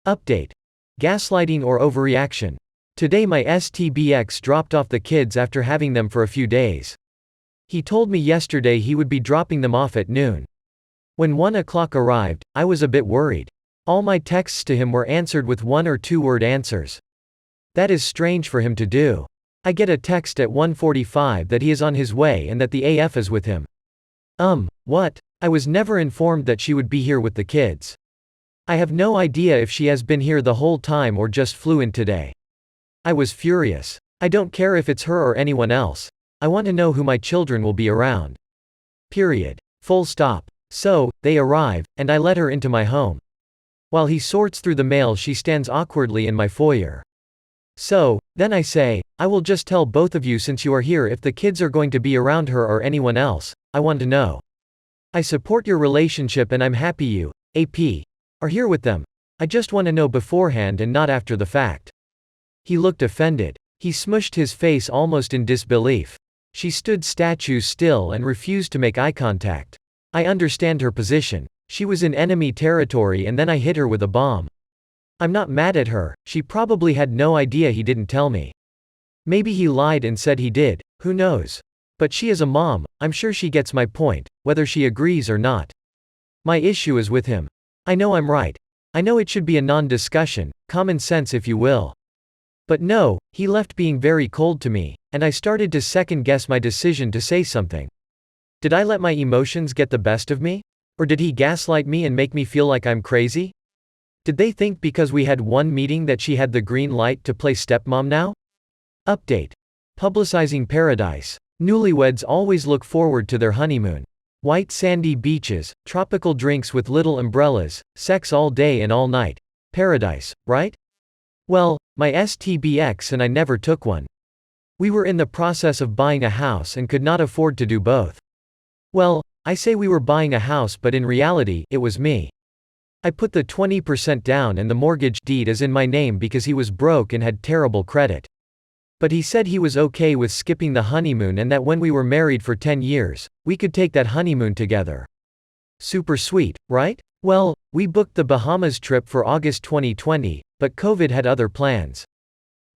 Update. Gaslighting or overreaction? Today my STBX dropped off the kids after having them for a few days. He told me yesterday he would be dropping them off at noon. When 1 o'clock arrived, I was a bit worried. All my texts to him were answered with 1 or 2 word answers. That is strange for him to do. I get a text at 1:45 that he is on his way and that the AF is with him. What? I was never informed that she would be here with the kids. I have no idea if she has been here the whole time or just flew in today. I was furious. I don't care if it's her or anyone else. I want to know who my children will be around. Period. Full stop. So, they arrive, and I let her into my home. While he sorts through the mail, she stands awkwardly in my foyer. So, then I say, I will just tell both of you since you are here if the kids are going to be around her or anyone else. I want to know. I support your relationship and I'm happy you, AP, are here with them. I just want to know beforehand and not after the fact. He looked offended. He smushed his face almost in disbelief. She stood statue still and refused to make eye contact. I understand her position. She was in enemy territory and then I hit her with a bomb. I'm not mad at her, she probably had no idea he didn't tell me. Maybe he lied and said he did, who knows? But she is a mom, I'm sure she gets my point, whether she agrees or not. My issue is with him. I know I'm right. I know it should be a non-discussion, common sense if you will. But no, he left being very cold to me, and I started to second-guess my decision to say something. Did I let my emotions get the best of me? Or did he gaslight me and make me feel like I'm crazy? Did they think because we had one meeting that she had the green light to play stepmom now? Update. Publicizing paradise. Newlyweds always look forward to their honeymoon. White sandy beaches, tropical drinks with little umbrellas, sex all day and all night. Paradise, right? Well, my STBX and I never took one. We were in the process of buying a house and could not afford to do both. Well, I say we were buying a house but in reality, it was me. I put the 20% down and the mortgage deed is in my name because he was broke and had terrible credit. But he said he was okay with skipping the honeymoon and that when we were married for 10 years, we could take that honeymoon together. Super sweet, right? Well, we booked the Bahamas trip for August 2020, but COVID had other plans.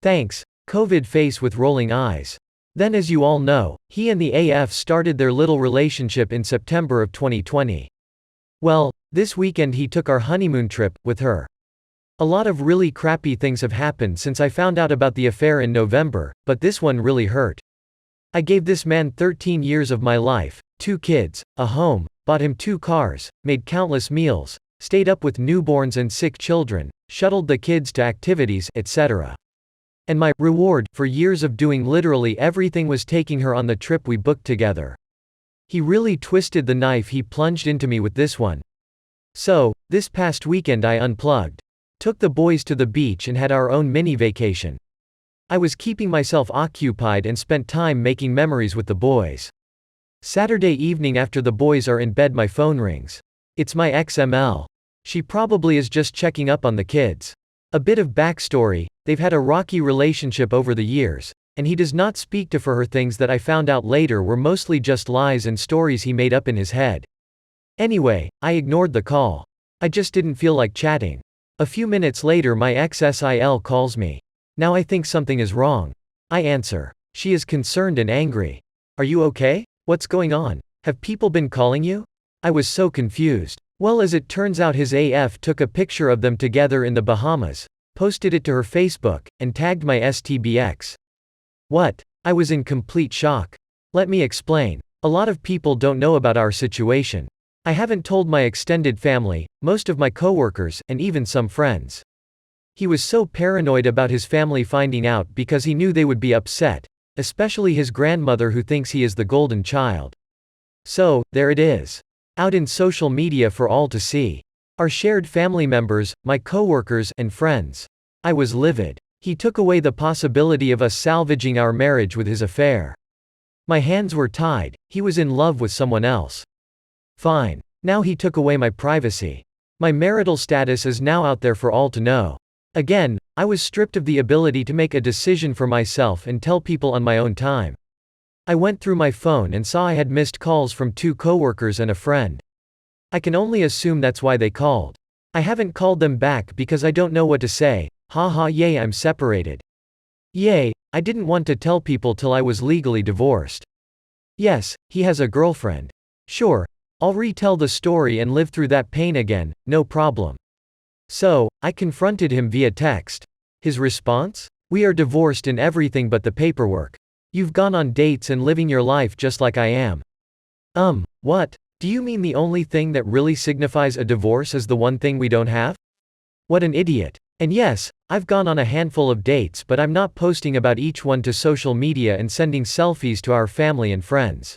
Thanks, COVID face with rolling eyes. Then as you all know, he and the AF started their little relationship in September of 2020. Well, this weekend he took our honeymoon trip, with her. A lot of really crappy things have happened since I found out about the affair in November, but this one really hurt. I gave this man 13 years of my life, 2 kids, a home, bought him 2 cars, made countless meals, stayed up with newborns and sick children, shuttled the kids to activities, etc. And my reward for years of doing literally everything was taking her on the trip we booked together. He really twisted the knife he plunged into me with this one. So, this past weekend I unplugged. Took the boys to the beach and had our own mini vacation. I was keeping myself occupied and spent time making memories with the boys. Saturday evening after the boys are in bed my phone rings. It's my XML. She probably is just checking up on the kids. A bit of backstory, they've had a rocky relationship over the years, and he does not speak to her things that I found out later were mostly just lies and stories he made up in his head. Anyway, I ignored the call. I just didn't feel like chatting. A few minutes later my ex-SIL calls me. Now I think something is wrong. I answer. She is concerned and angry. Are you okay? What's going on? Have people been calling you? I was so confused. Well, as it turns out his AF took a picture of them together in the Bahamas, posted it to her Facebook, and tagged my STBX. What? I was in complete shock. Let me explain. A lot of people don't know about our situation. I haven't told my extended family, most of my coworkers, and even some friends. He was so paranoid about his family finding out because he knew they would be upset, especially his grandmother who thinks he is the golden child. So, there it is. Out in social media for all to see. Our shared family members, my coworkers, and friends. I was livid. He took away the possibility of us salvaging our marriage with his affair. My hands were tied, he was in love with someone else. Fine. Now he took away my privacy. My marital status is now out there for all to know. Again, I was stripped of the ability to make a decision for myself and tell people on my own time. I went through my phone and saw I had missed calls from 2 coworkers and a friend. I can only assume that's why they called. I haven't called them back because I don't know what to say. Haha, yay, I'm separated. Yay, I didn't want to tell people till I was legally divorced. Yes, he has a girlfriend. Sure, I'll retell the story and live through that pain again, no problem. So, I confronted him via text. His response? We are divorced in everything but the paperwork. You've gone on dates and living your life just like I am. What? Do you mean the only thing that really signifies a divorce is the one thing we don't have? What an idiot. And yes, I've gone on a handful of dates, but I'm not posting about each one to social media and sending selfies to our family and friends.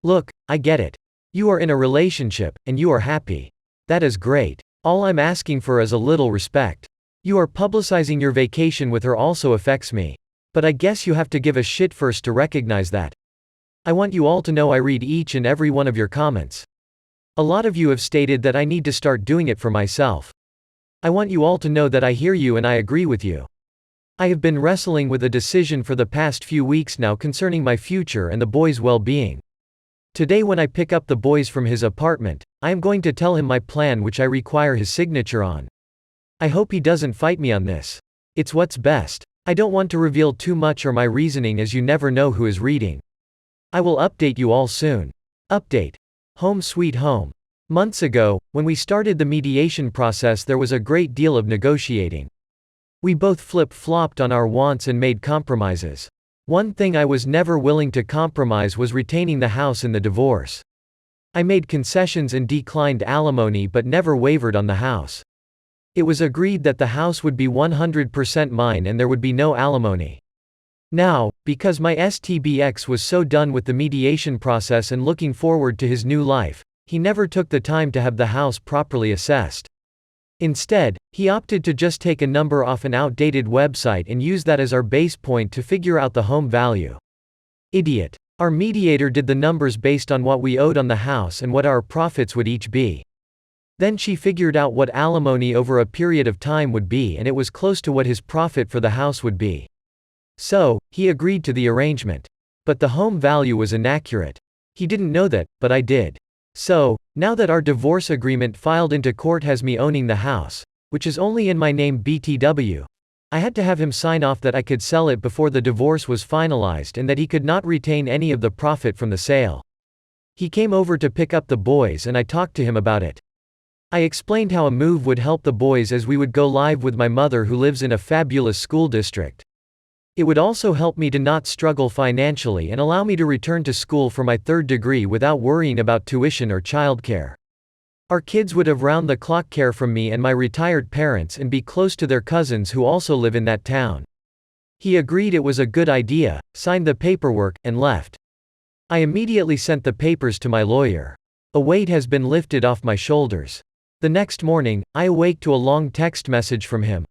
Look, I get it. You are in a relationship, and you are happy. That is great. All I'm asking for is a little respect. You are publicizing your vacation with her also affects me. But I guess you have to give a shit first to recognize that. I want you all to know I read each and every one of your comments. A lot of you have stated that I need to start doing it for myself. I want you all to know that I hear you and I agree with you. I have been wrestling with a decision for the past few weeks now concerning my future and the boy's well-being. Today when I pick up the boys from his apartment, I am going to tell him my plan which I require his signature on. I hope he doesn't fight me on this. It's what's best. I don't want to reveal too much or my reasoning as you never know who is reading. I will update you all soon. Update. Home sweet home. Months ago, when we started the mediation process, there was a great deal of negotiating. We both flip-flopped on our wants and made compromises. One thing I was never willing to compromise was retaining the house in the divorce. I made concessions and declined alimony but never wavered on the house. It was agreed that the house would be 100% mine and there would be no alimony. Now, because my STBX was so done with the mediation process and looking forward to his new life, he never took the time to have the house properly assessed. Instead, he opted to just take a number off an outdated website and use that as our base point to figure out the home value. Idiot. Our mediator did the numbers based on what we owed on the house and what our profits would each be. Then she figured out what alimony over a period of time would be, and it was close to what his profit for the house would be. So, he agreed to the arrangement. But the home value was inaccurate. He didn't know that, but I did. So, now that our divorce agreement filed into court has me owning the house, which is only in my name BTW, I had to have him sign off that I could sell it before the divorce was finalized and that he could not retain any of the profit from the sale. He came over to pick up the boys and I talked to him about it. I explained how a move would help the boys as we would go live with my mother who lives in a fabulous school district. It would also help me to not struggle financially and allow me to return to school for my third degree without worrying about tuition or childcare. Our kids would have round-the-clock care from me and my retired parents and be close to their cousins who also live in that town. He agreed it was a good idea, signed the paperwork, and left. I immediately sent the papers to my lawyer. A weight has been lifted off my shoulders. The next morning, I awake to a long text message from him.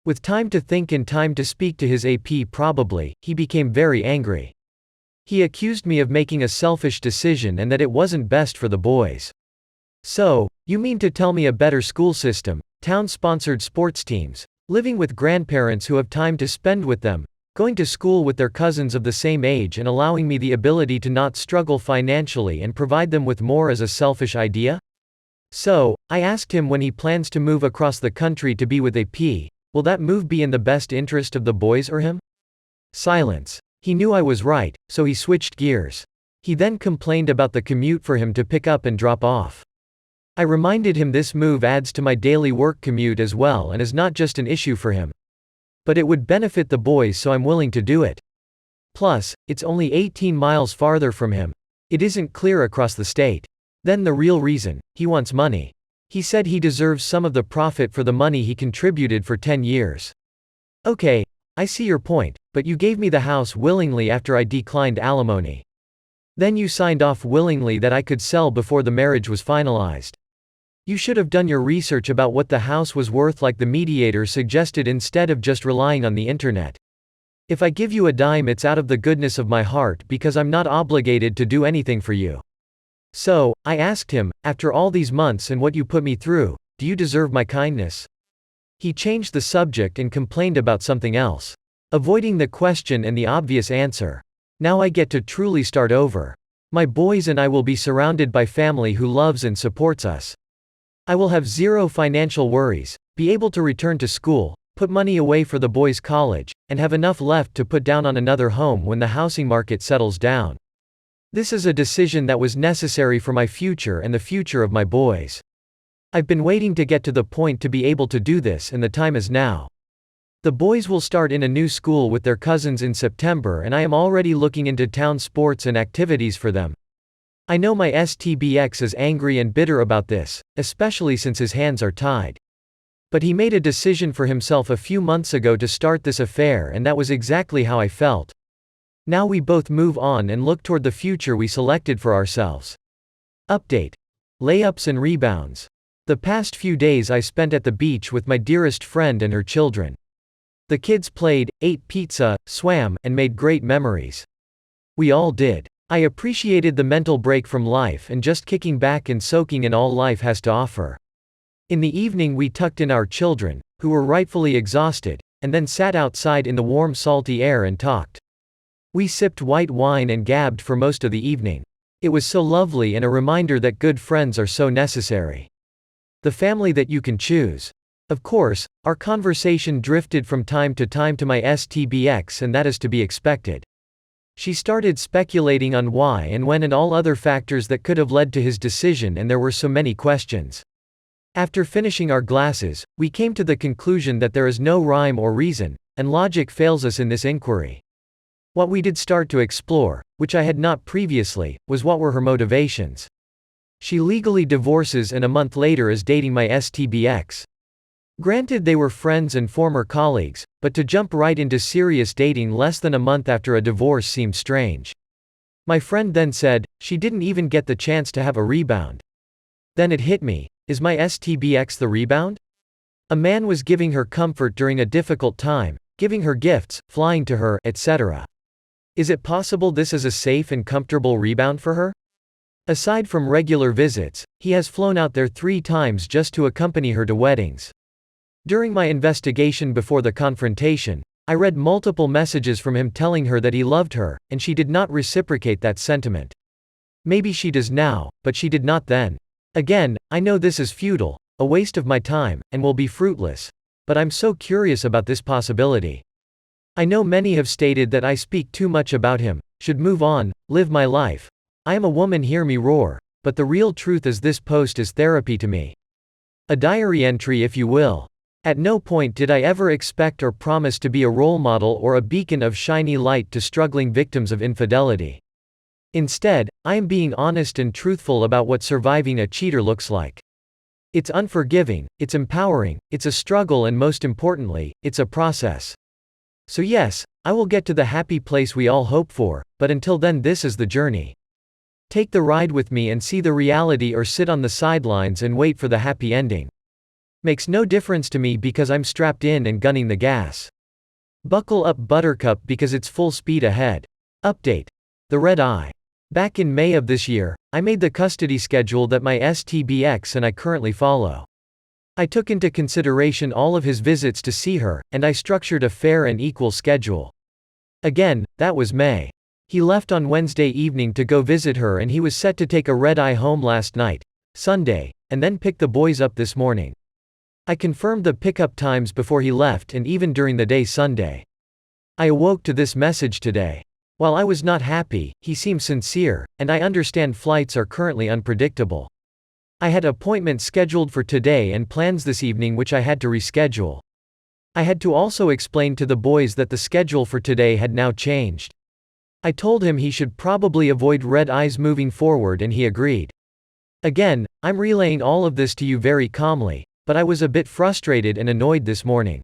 With time to think and time to speak to his AP probably, he became very angry. He accused me of making a selfish decision and that it wasn't best for the boys. So, you mean to tell me a better school system, town-sponsored sports teams, living with grandparents who have time to spend with them, going to school with their cousins of the same age and allowing me the ability to not struggle financially and provide them with more as a selfish idea? So, I asked him when he plans to move across the country to be with AP. Will that move be in the best interest of the boys or him? Silence. He knew I was right, so he switched gears. He then complained about the commute for him to pick up and drop off. I reminded him this move adds to my daily work commute as well and is not just an issue for him. But it would benefit the boys, so I'm willing to do it. Plus, it's only 18 miles farther from him. It isn't clear across the state. Then the real reason, he wants money. He said he deserves some of the profit for the money he contributed for 10 years. Okay, I see your point, but you gave me the house willingly after I declined alimony. Then you signed off willingly that I could sell before the marriage was finalized. You should have done your research about what the house was worth like the mediator suggested instead of just relying on the internet. If I give you a dime, it's out of the goodness of my heart because I'm not obligated to do anything for you. So, I asked him, after all these months and what you put me through, do you deserve my kindness? He changed the subject and complained about something else. Avoiding the question and the obvious answer. Now I get to truly start over. My boys and I will be surrounded by family who loves and supports us. I will have zero financial worries, be able to return to school, put money away for the boys' college, and have enough left to put down on another home when the housing market settles down. This is a decision that was necessary for my future and the future of my boys. I've been waiting to get to the point to be able to do this, and the time is now. The boys will start in a new school with their cousins in September, and I am already looking into town sports and activities for them. I know my STBX is angry and bitter about this, especially since his hands are tied. But he made a decision for himself a few months ago to start this affair, and that was exactly how I felt. Now we both move on and look toward the future we selected for ourselves. Update. Layups and rebounds. The past few days I spent at the beach with my dearest friend and her children. The kids played, ate pizza, swam, and made great memories. We all did. I appreciated the mental break from life and just kicking back and soaking in all life has to offer. In the evening we tucked in our children, who were rightfully exhausted, and then sat outside in the warm salty air and talked. We sipped white wine and gabbed for most of the evening. It was so lovely and a reminder that good friends are so necessary. The family that you can choose. Of course, our conversation drifted from time to my STBX, and that is to be expected. She started speculating on why and when and all other factors that could have led to his decision, and there were so many questions. After finishing our glasses, we came to the conclusion that there is no rhyme or reason, and logic fails us in this inquiry. What we did start to explore, which I had not previously, was what were her motivations. She legally divorces and a month later is dating my STBX. Granted, they were friends and former colleagues, but to jump right into serious dating less than a month after a divorce seemed strange. My friend then said, she didn't even get the chance to have a rebound. Then it hit me, is my STBX the rebound? A man was giving her comfort during a difficult time, giving her gifts, flying to her, etc. Is it possible this is a safe and comfortable rebound for her? Aside from regular visits, he has flown out there 3 times just to accompany her to weddings. During my investigation before the confrontation, I read multiple messages from him telling her that he loved her, and she did not reciprocate that sentiment. Maybe she does now, but she did not then. Again, I know this is futile, a waste of my time, and will be fruitless, but I'm so curious about this possibility. I know many have stated that I speak too much about him, should move on, live my life. I am a woman, hear me roar, but the real truth is this post is therapy to me. A diary entry, if you will. At no point did I ever expect or promise to be a role model or a beacon of shiny light to struggling victims of infidelity. Instead, I am being honest and truthful about what surviving a cheater looks like. It's unforgiving, it's empowering, it's a struggle, and most importantly, it's a process. So yes, I will get to the happy place we all hope for, but until then this is the journey. Take the ride with me and see the reality, or sit on the sidelines and wait for the happy ending. Makes no difference to me because I'm strapped in and gunning the gas. Buckle up, Buttercup, because it's full speed ahead. Update. The red eye. Back in May of this year, I made the custody schedule that my STBX and I currently follow. I took into consideration all of his visits to see her, and I structured a fair and equal schedule. Again, that was May. He left on Wednesday evening to go visit her, and he was set to take a red eye home last night, Sunday, and then pick the boys up this morning. I confirmed the pickup times before he left and even during the day Sunday. I awoke to this message today. While I was not happy, he seemed sincere, and I understand flights are currently unpredictable. I had appointments scheduled for today and plans this evening which I had to reschedule. I had to also explain to the boys that the schedule for today had now changed. I told him he should probably avoid red eyes moving forward, and he agreed. Again, I'm relaying all of this to you very calmly, but I was a bit frustrated and annoyed this morning.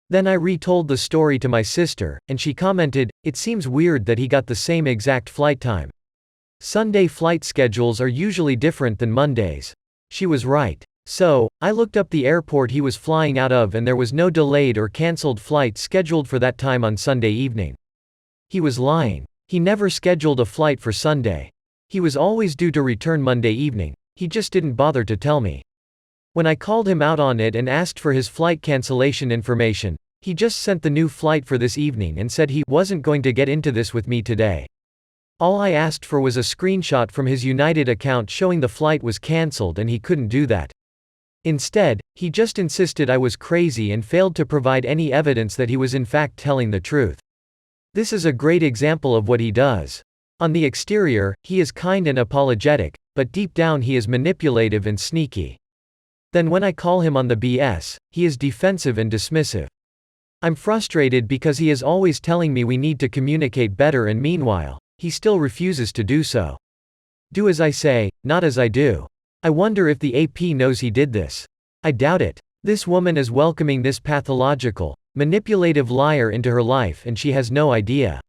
Then I retold the story to my sister, and she commented, "It seems weird that he got the same exact flight time. Sunday flight schedules are usually different than Mondays." She was right. So, I looked up the airport he was flying out of, and there was no delayed or cancelled flight scheduled for that time on Sunday evening. He was lying. He never scheduled a flight for Sunday. He was always due to return Monday evening. He just didn't bother to tell me. When I called him out on it and asked for his flight cancellation information, he just sent the new flight for this evening and said he wasn't going to get into this with me today. All I asked for was a screenshot from his United account showing the flight was cancelled, and he couldn't do that. Instead, he just insisted I was crazy and failed to provide any evidence that he was in fact telling the truth. This is a great example of what he does. On the exterior, he is kind and apologetic, but deep down he is manipulative and sneaky. Then when I call him on the BS, he is defensive and dismissive. I'm frustrated because he is always telling me we need to communicate better, and meanwhile, he still refuses to do so. Do as I say, not as I do. I wonder if the AP knows he did this. I doubt it. This woman is welcoming this pathological, manipulative liar into her life and she has no idea.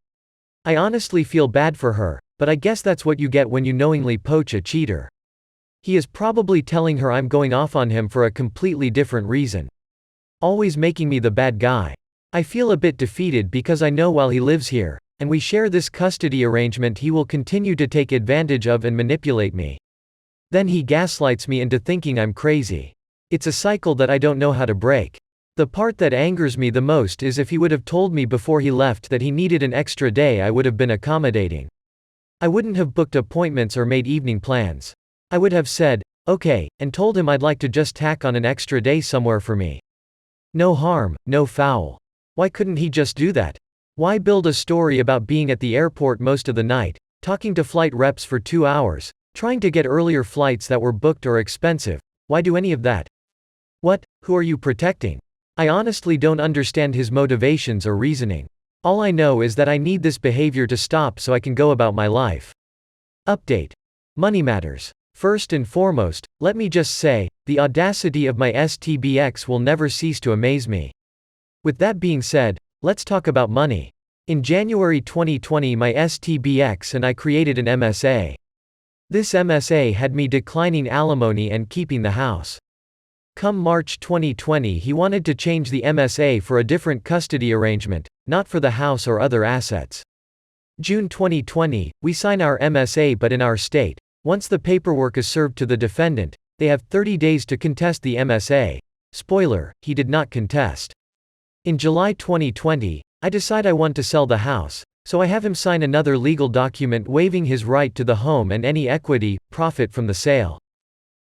I honestly feel bad for her, but I guess that's what you get when you knowingly poach a cheater. He is probably telling her I'm going off on him for a completely different reason. Always making me the bad guy. I feel a bit defeated because I know while he lives here, and we share this custody arrangement, he will continue to take advantage of and manipulate me. Then he gaslights me into thinking I'm crazy. It's a cycle that I don't know how to break. The part that angers me the most is if he would have told me before he left that he needed an extra day, I would have been accommodating. I wouldn't have booked appointments or made evening plans. I would have said, okay, and told him I'd like to just tack on an extra day somewhere for me. No harm, no foul. Why couldn't he just do that? Why build a story about being at the airport most of the night, talking to flight reps for 2 hours, trying to get earlier flights that were booked or expensive? Why do any of that? What? Who are you protecting? I honestly don't understand his motivations or reasoning. All I know is that I need this behavior to stop so I can go about my life. Update. Money matters. First and foremost, let me just say, the audacity of my STBX will never cease to amaze me. With that being said, let's talk about money. In January 2020, my STBX and I created an MSA. This MSA had me declining alimony and keeping the house. Come March 2020, he wanted to change the MSA for a different custody arrangement, not for the house or other assets. June 2020, we sign our MSA, but in our state, once the paperwork is served to the defendant, they have 30 days to contest the MSA. Spoiler, he did not contest. In July 2020, I decide I want to sell the house, so I have him sign another legal document waiving his right to the home and any equity, profit from the sale.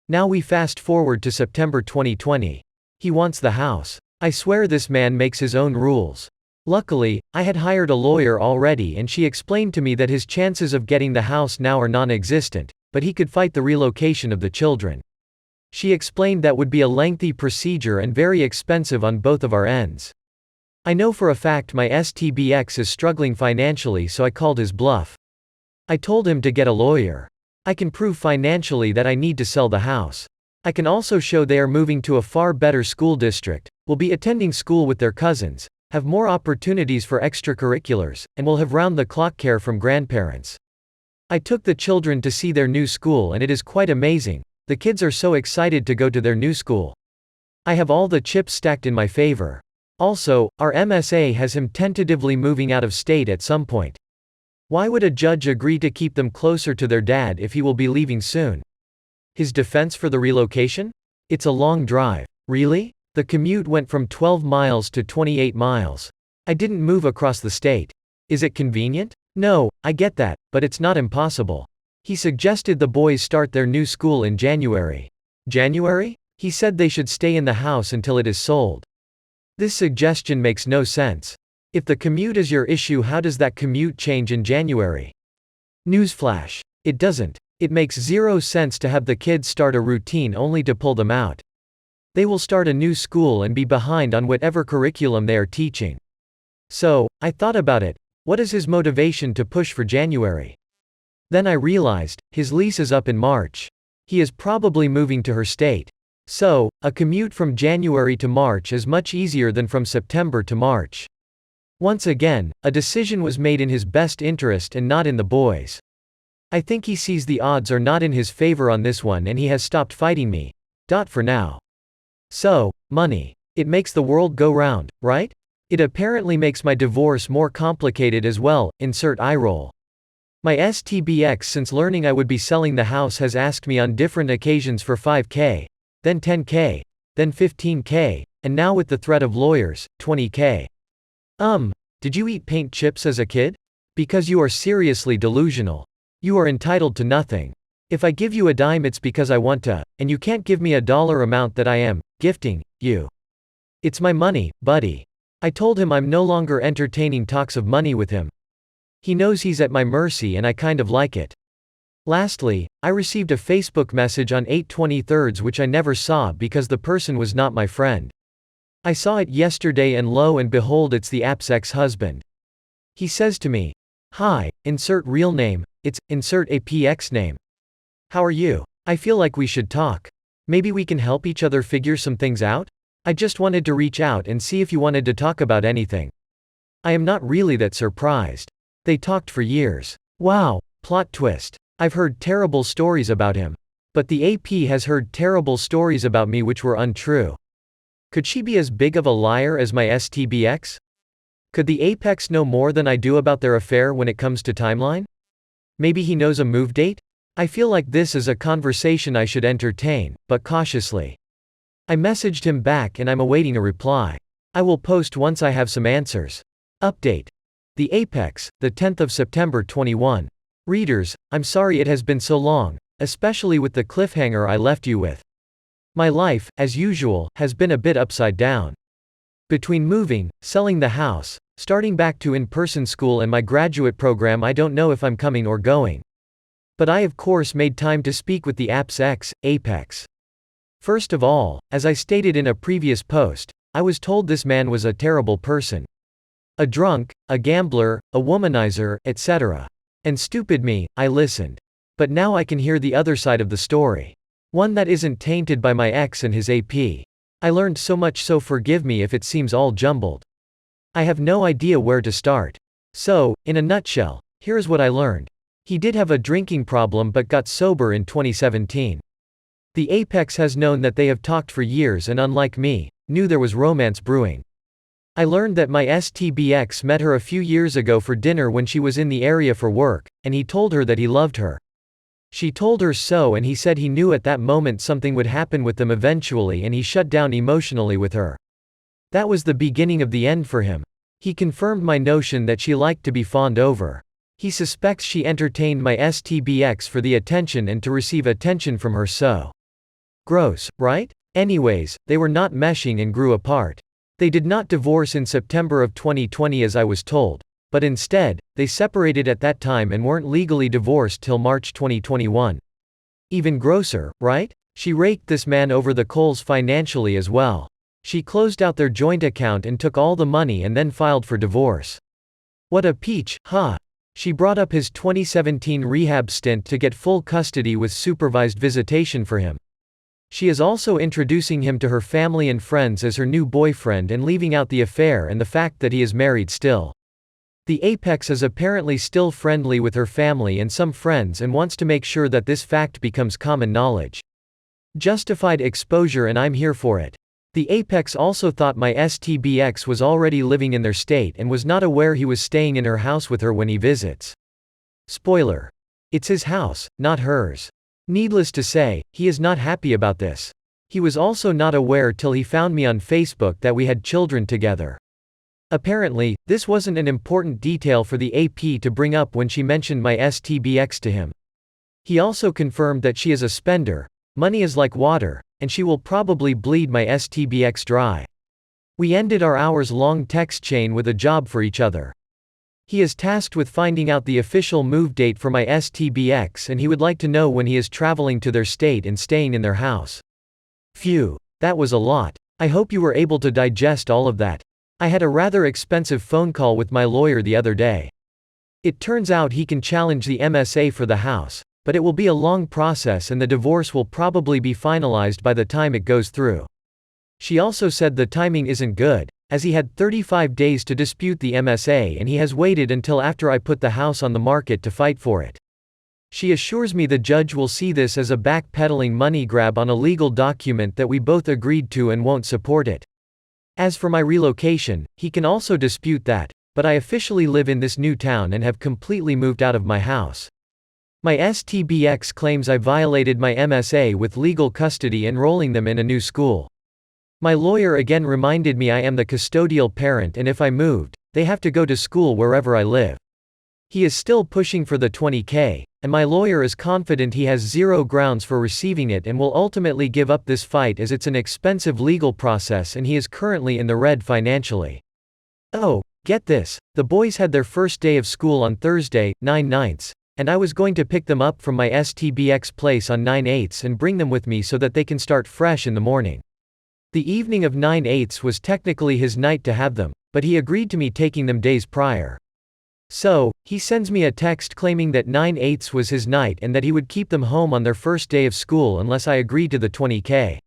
Now we fast forward to September 2020. He wants the house. I swear this man makes his own rules. Luckily, I had hired a lawyer already and she explained to me that his chances of getting the house now are non-existent, but he could fight the relocation of the children. She explained that would be a lengthy procedure and very expensive on both of our ends. I know for a fact my STBX is struggling financially, so I called his bluff. I told him to get a lawyer. I can prove financially that I need to sell the house. I can also show they are moving to a far better school district, will be attending school with their cousins, have more opportunities for extracurriculars, and will have round-the-clock care from grandparents. I took the children to see their new school and it is quite amazing. The kids are so excited to go to their new school. I have all the chips stacked in my favor. Also, our MSA has him tentatively moving out of state at some point. Why would a judge agree to keep them closer to their dad if he will be leaving soon? His defense for the relocation? It's a long drive. Really? The commute went from 12 miles to 28 miles. I didn't move across the state. Is it convenient? No, I get that, but it's not impossible. He suggested the boys start their new school in January. January? He said they should stay in the house until it is sold. This suggestion makes no sense. If the commute is your issue, how does that commute change in January? Newsflash. It doesn't. It makes zero sense to have the kids start a routine only to pull them out. They will start a new school and be behind on whatever curriculum they are teaching. So, I thought about it. What is his motivation to push for January? Then I realized, his lease is up in March. He is probably moving to her state. So, a commute from January to March is much easier than from September to March. Once again, a decision was made in his best interest and not in the boys'. I think he sees the odds are not in his favor on this one and he has stopped fighting me. For now. So, money. It makes the world go round, right? It apparently makes my divorce more complicated as well, insert eye roll. My STBX, since learning I would be selling the house, has asked me on different occasions for $5,000, then $10,000, then $15,000, and now with the threat of lawyers, $20,000. Did you eat paint chips as a kid? Because you are seriously delusional. You are entitled to nothing. If I give you a dime it's because I want to, and you can't give me a dollar amount that I am gifting you. It's my money, buddy. I told him I'm no longer entertaining talks of money with him. He knows he's at my mercy and I kind of like it. Lastly, I received a Facebook message on 8/23 which I never saw because the person was not my friend. I saw it yesterday and lo and behold it's the app's ex-husband. He says to me, "Hi, insert real name, it's, insert APX name. How are you? I feel like we should talk. Maybe we can help each other figure some things out? I just wanted to reach out and see if you wanted to talk about anything." I am not really that surprised. They talked for years. Wow, plot twist. I've heard terrible stories about him. But the AP has heard terrible stories about me which were untrue. Could she be as big of a liar as my STBX? Could the Apex know more than I do about their affair when it comes to timeline? Maybe he knows a move date? I feel like this is a conversation I should entertain, but cautiously. I messaged him back and I'm awaiting a reply. I will post once I have some answers. Update. The Apex, the 10th of September 21. Readers, I'm sorry it has been so long, especially with the cliffhanger I left you with. My life, as usual, has been a bit upside down. Between moving, selling the house, starting back to in-person school and my graduate program I don't know if I'm coming or going. But I of course made time to speak with the app's ex, Apex. First of all, as I stated in a previous post, I was told this man was a terrible person. A drunk, a gambler, a womanizer, etc. And stupid me, I listened. But now I can hear the other side of the story. One that isn't tainted by my ex and his AP. I learned so much, so forgive me if it seems all jumbled. I have no idea where to start. So, in a nutshell, here's what I learned. He did have a drinking problem but got sober in 2017. The Apex has known that they have talked for years and unlike me, knew there was romance brewing. I learned that my STBX met her a few years ago for dinner when she was in the area for work, and he told her that he loved her. She told her so and he said he knew at that moment something would happen with them eventually and he shut down emotionally with her. That was the beginning of the end for him. He confirmed my notion that she liked to be fawned over. He suspects she entertained my STBX for the attention and to receive attention from her so. Gross, right? Anyways, they were not meshing and grew apart. They did not divorce in September of 2020 as I was told, but instead, they separated at that time and weren't legally divorced till March 2021. Even grosser, right? She raked this man over the coals financially as well. She closed out their joint account and took all the money and then filed for divorce. What a peach, huh? She brought up his 2017 rehab stint to get full custody with supervised visitation for him. She is also introducing him to her family and friends as her new boyfriend and leaving out the affair and the fact that he is married still. The Apex is apparently still friendly with her family and some friends and wants to make sure that this fact becomes common knowledge. Justified exposure and I'm here for it. The Apex also thought my STBX was already living in their state and was not aware he was staying in her house with her when he visits. Spoiler. It's his house, not hers. Needless to say, he is not happy about this. He was also not aware till he found me on Facebook that we had children together. Apparently, this wasn't an important detail for the AP to bring up when she mentioned my STBX to him. He also confirmed that she is a spender, money is like water, and she will probably bleed my STBX dry. We ended our hours-long text chain with a job for each other. He is tasked with finding out the official move date for my STBX and he would like to know when he is traveling to their state and staying in their house. Phew, that was a lot. I hope you were able to digest all of that. I had a rather expensive phone call with my lawyer the other day. It turns out he can challenge the MSA for the house, but it will be a long process and the divorce will probably be finalized by the time it goes through. She also said the timing isn't good, as he had 35 days to dispute the MSA and he has waited until after I put the house on the market to fight for it. She assures me the judge will see this as a backpedaling money grab on a legal document that we both agreed to and won't support it. As for my relocation, he can also dispute that, but I officially live in this new town and have completely moved out of my house. My STBX claims I violated my MSA with legal custody enrolling them in a new school. My lawyer again reminded me I am the custodial parent and if I moved, they have to go to school wherever I live. He is still pushing for the 20K, and my lawyer is confident he has zero grounds for receiving it and will ultimately give up this fight as it's an expensive legal process and he is currently in the red financially. Oh, get this, the boys had their first day of school on Thursday, 9/9, and I was going to pick them up from my STBX place on 9/8 and bring them with me so that they can start fresh in the morning. The evening of 9/8 was technically his night to have them, but he agreed to me taking them days prior. So, he sends me a text claiming that 9/8 was his night and that he would keep them home on their first day of school unless I agreed to the 20K.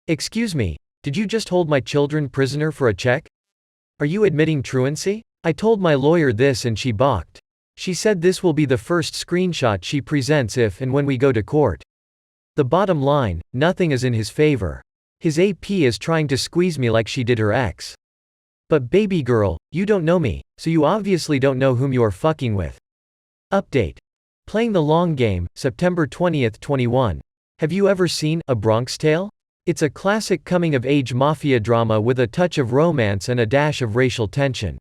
Excuse me, did you just hold my children prisoner for a check? Are you admitting truancy? I told my lawyer this and she balked. She said this will be the first screenshot she presents if and when we go to court. The bottom line, nothing is in his favor. His AP is trying to squeeze me like she did her ex. But baby girl, you don't know me, so you obviously don't know whom you are fucking with. Update. Playing the Long Game, September 20th, 21. Have you ever seen A Bronx Tale? It's a classic coming-of-age mafia drama with a touch of romance and a dash of racial tension.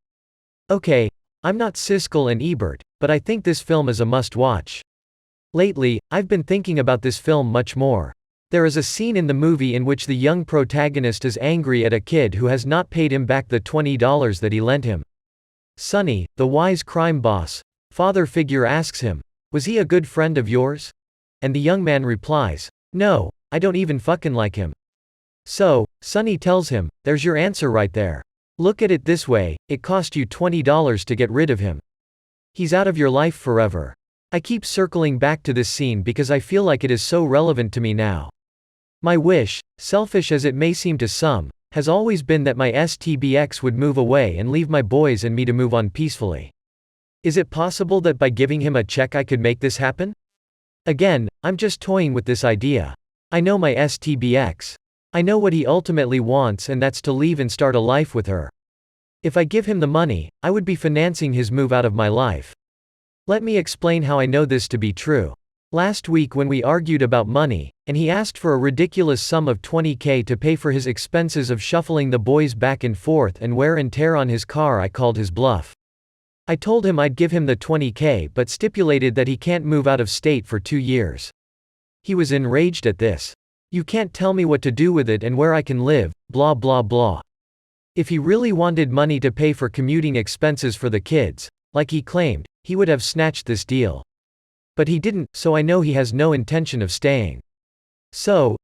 Okay, I'm not Siskel and Ebert, but I think this film is a must-watch. Lately, I've been thinking about this film much more. There is a scene in the movie in which the young protagonist is angry at a kid who has not paid him back the $20 that he lent him. Sonny, the wise crime boss, father figure asks him, "Was he a good friend of yours?" And the young man replies, "No, I don't even fucking like him." So, Sonny tells him, "There's your answer right there. Look at it this way, it cost you $20 to get rid of him. He's out of your life forever." I keep circling back to this scene because I feel like it is so relevant to me now. My wish, selfish as it may seem to some, has always been that my STBX would move away and leave my boys and me to move on peacefully. Is it possible that by giving him a check I could make this happen? Again, I'm just toying with this idea. I know my STBX. I know what he ultimately wants, and that's to leave and start a life with her. If I give him the money, I would be financing his move out of my life. Let me explain how I know this to be true. Last week when we argued about money, and he asked for a ridiculous sum of $20K to pay for his expenses of shuffling the boys back and forth and wear and tear on his car, I called his bluff. I told him I'd give him the $20K but stipulated that he can't move out of state for 2 years. He was enraged at this. "You can't tell me what to do with it and where I can live, blah blah blah." If he really wanted money to pay for commuting expenses for the kids, like he claimed, he would have snatched this deal. But he didn't, so I know he has no intention of staying. So,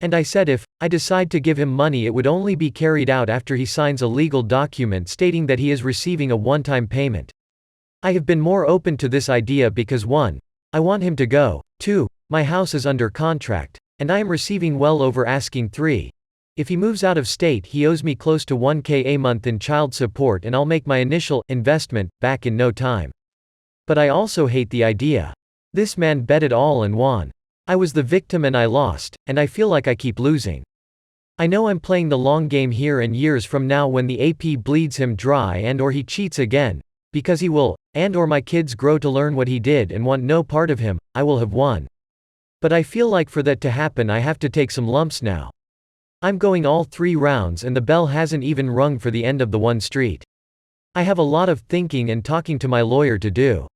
and I said if I decide to give him money, it would only be carried out after he signs a legal document stating that he is receiving a one-time payment. I have been more open to this idea because 1. I want him to go, 2. My house is under contract, and I am receiving well over asking 3. If he moves out of state, he owes me close to $1K a month in child support and I'll make my initial investment back in no time. But I also hate the idea. This man bet it all and won. I was the victim and I lost, and I feel like I keep losing. I know I'm playing the long game here, and years from now when the AP bleeds him dry and or he cheats again, because he will, and or my kids grow to learn what he did and want no part of him, I will have won. But I feel like for that to happen I have to take some lumps now. I'm going all 3 rounds and the bell hasn't even rung for the end of the 1 street. I have a lot of thinking and talking to my lawyer to do.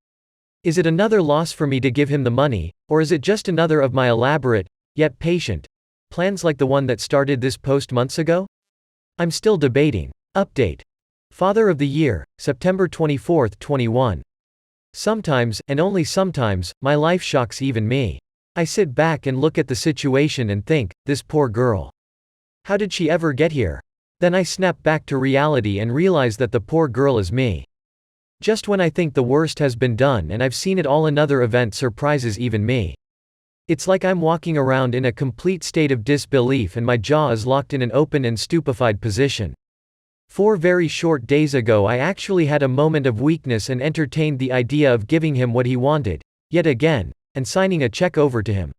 Is it another loss for me to give him the money, or is it just another of my elaborate, yet patient, plans like the one that started this post months ago? I'm still debating. Update. Father of the Year, September 24th, 21. Sometimes, and only sometimes, my life shocks even me. I sit back and look at the situation and think, this poor girl. How did she ever get here? Then I snap back to reality and realize that the poor girl is me. Just when I think the worst has been done and I've seen it all, another event surprises even me. It's like I'm walking around in a complete state of disbelief and my jaw is locked in an open and stupefied position. 4 very short days ago I actually had a moment of weakness and entertained the idea of giving him what he wanted, yet again, and signing a check over to him.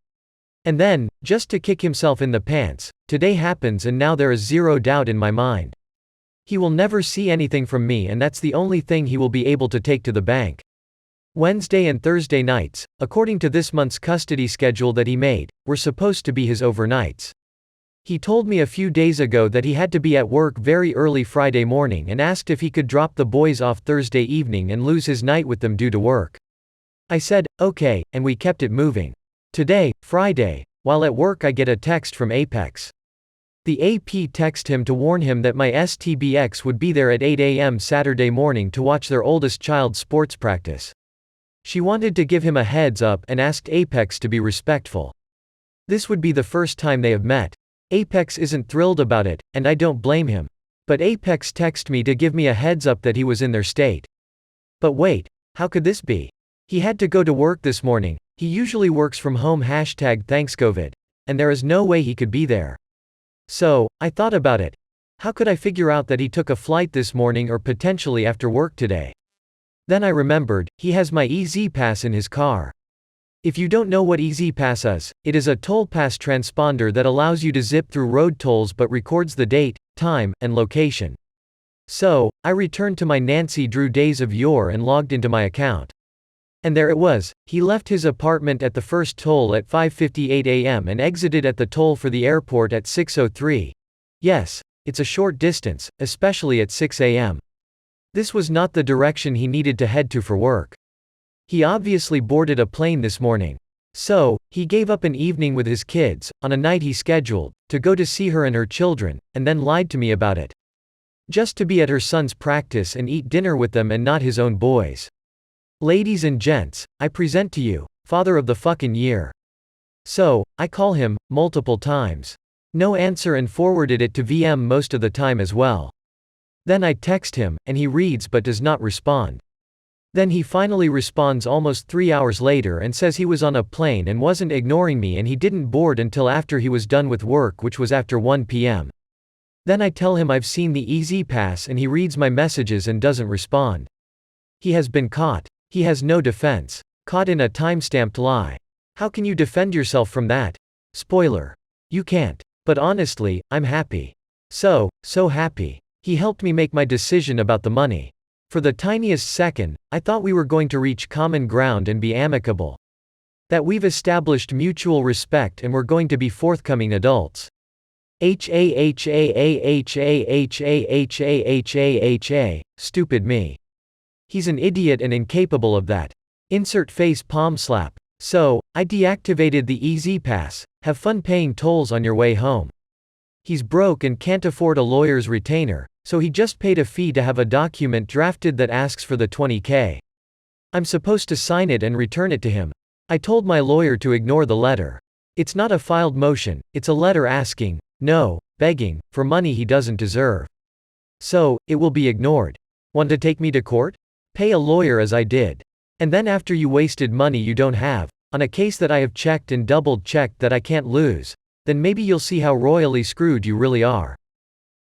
And then, just to kick himself in the pants, today happens and now there is zero doubt in my mind. He will never see anything from me and that's the only thing he will be able to take to the bank. Wednesday and Thursday nights, according to this month's custody schedule that he made, were supposed to be his overnights. He told me a few days ago that he had to be at work very early Friday morning and asked if he could drop the boys off Thursday evening and lose his night with them due to work. I said, okay, and we kept it moving. Today, Friday, while at work I get a text from Apex. The AP text him to warn him that my STBX would be there at 8 a.m. Saturday morning to watch their oldest child's sports practice. She wanted to give him a heads up and asked Apex to be respectful. This would be the first time they have met. Apex isn't thrilled about it, and I don't blame him. But Apex texted me to give me a heads up that he was in their state. But wait, how could this be? He had to go to work this morning. He usually works from home #ThanksCovid, and there is no way he could be there. So, I thought about it. How could I figure out that he took a flight this morning or potentially after work today? Then I remembered, he has my EZ Pass in his car. If you don't know what EZ Pass is, it is a toll pass transponder that allows you to zip through road tolls but records the date, time, and location. So, I returned to my Nancy Drew days of yore and logged into my account. And there it was, he left his apartment at the first toll at 5:58 a.m. and exited at the toll for the airport at 6:03. Yes, it's a short distance, especially at 6 a.m. This was not the direction he needed to head to for work. He obviously boarded a plane this morning. So, he gave up an evening with his kids, on a night he scheduled, to go to see her and her children, and then lied to me about it. Just to be at her son's practice and eat dinner with them and not his own boys. Ladies and gents, I present to you, father of the fucking year. So, I call him, multiple times. No answer and forwarded it to VM most of the time as well. Then I text him, and he reads but does not respond. Then he finally responds almost 3 hours later and says he was on a plane and wasn't ignoring me and he didn't board until after he was done with work, which was after 1 p.m. Then I tell him I've seen the EZ Pass and he reads my messages and doesn't respond. He has been caught. He has no defense. Caught in a time-stamped lie. How can you defend yourself from that? Spoiler. You can't. But honestly, I'm happy. So happy. He helped me make my decision about the money. For the tiniest second, I thought we were going to reach common ground and be amicable. That we've established mutual respect and we're going to be forthcoming adults. Stupid me. He's an idiot and incapable of that. Insert face palm slap. So, I deactivated the EZ Pass. Have fun paying tolls on your way home. He's broke and can't afford a lawyer's retainer, so he just paid a fee to have a document drafted that asks for the $20K. I'm supposed to sign it and return it to him. I told my lawyer to ignore the letter. It's not a filed motion, it's a letter asking, no, begging, for money he doesn't deserve. So, it will be ignored. Want to take me to court? Pay a lawyer as I did. And then after you wasted money you don't have, on a case that I have checked and double-checked that I can't lose, then maybe you'll see how royally screwed you really are.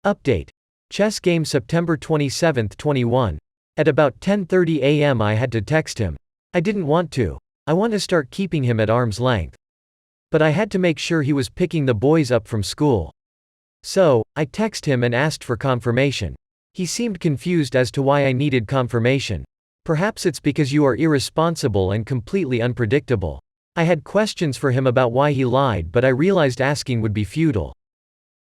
Update. Chess game September 27, 21. At about 10:30 a.m. I had to text him. I didn't want to. I want to start keeping him at arm's length. But I had to make sure he was picking the boys up from school. So, I text him and asked for confirmation. He seemed confused as to why I needed confirmation. Perhaps it's because you are irresponsible and completely unpredictable. I had questions for him about why he lied, but I realized asking would be futile.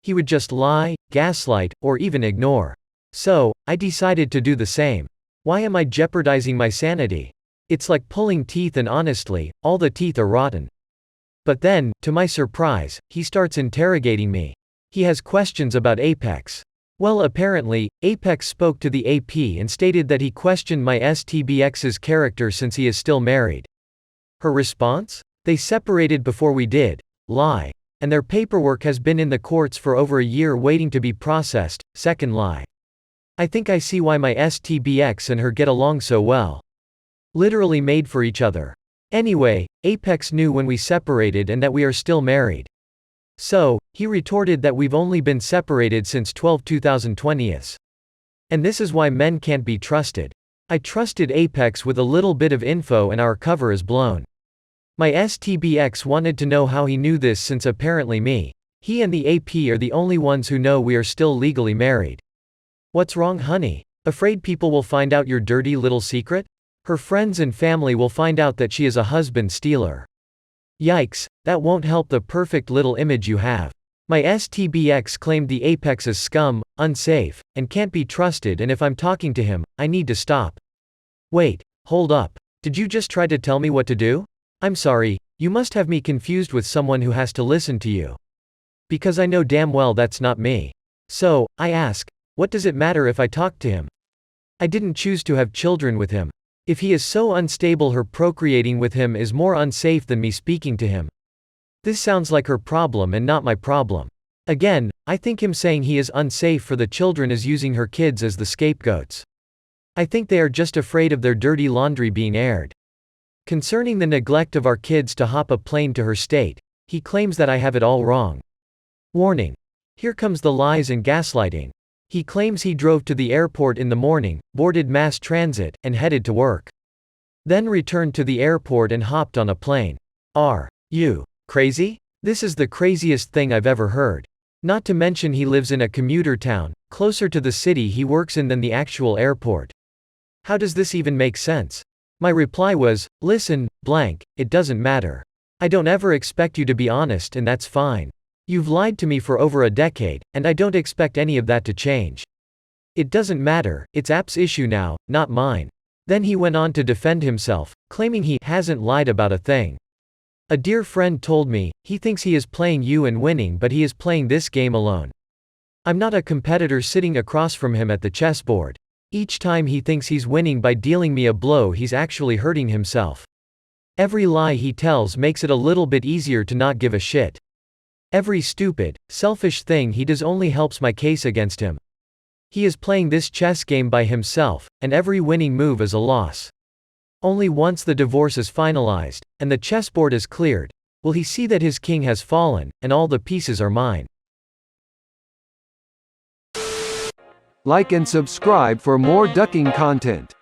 He would just lie, gaslight, or even ignore. So, I decided to do the same. Why am I jeopardizing my sanity? It's like pulling teeth and honestly, all the teeth are rotten. But then, to my surprise, he starts interrogating me. He has questions about Apex. Well, apparently, Apex spoke to the AP and stated that he questioned my STBX's character since he is still married. Her response? They separated before we did. Lie. And their paperwork has been in the courts for over a year waiting to be processed. Second lie. I think I see why my STBX and her get along so well. Literally made for each other. Anyway, Apex knew when we separated and that we are still married. So, he retorted that we've only been separated since 12/2020. And this is why men can't be trusted. I trusted Apex with a little bit of info and our cover is blown. My STBX wanted to know how he knew this since apparently he and the AP are the only ones who know we are still legally married. What's wrong, honey? Afraid people will find out your dirty little secret? Her friends and family will find out that she is a husband stealer. Yikes, that won't help the perfect little image you have. My STBX claimed the apex is scum, unsafe, and can't be trusted, and if I'm talking to him, I need to stop. Wait, hold up. Did you just try to tell me what to do? I'm sorry, you must have me confused with someone who has to listen to you. Because I know damn well that's not me. So, I ask, what does it matter if I talk to him? I didn't choose to have children with him. If he is so unstable, her procreating with him is more unsafe than me speaking to him. This sounds like her problem and not my problem. Again, I think him saying he is unsafe for the children is using her kids as the scapegoats. I think they are just afraid of their dirty laundry being aired. Concerning the neglect of our kids to hop a plane to her state, he claims that I have it all wrong. Warning. Here comes the lies and gaslighting. He claims he drove to the airport in the morning, boarded mass transit, and headed to work. Then returned to the airport and hopped on a plane. Are you crazy? This is the craziest thing I've ever heard. Not to mention he lives in a commuter town, closer to the city he works in than the actual airport. How does this even make sense? My reply was, listen, blank, it doesn't matter. I don't ever expect you to be honest, and that's fine. You've lied to me for over a decade, and I don't expect any of that to change. It doesn't matter, it's app's issue now, not mine. Then he went on to defend himself, claiming he hasn't lied about a thing. A dear friend told me, he thinks he is playing you and winning, but he is playing this game alone. I'm not a competitor sitting across from him at the chessboard. Each time he thinks he's winning by dealing me a blow, he's actually hurting himself. Every lie he tells makes it a little bit easier to not give a shit. Every stupid, selfish thing he does only helps my case against him. He is playing this chess game by himself, and every winning move is a loss. Only once the divorce is finalized, and the chessboard is cleared, will he see that his king has fallen, and all the pieces are mine. Like and subscribe for more ducking content.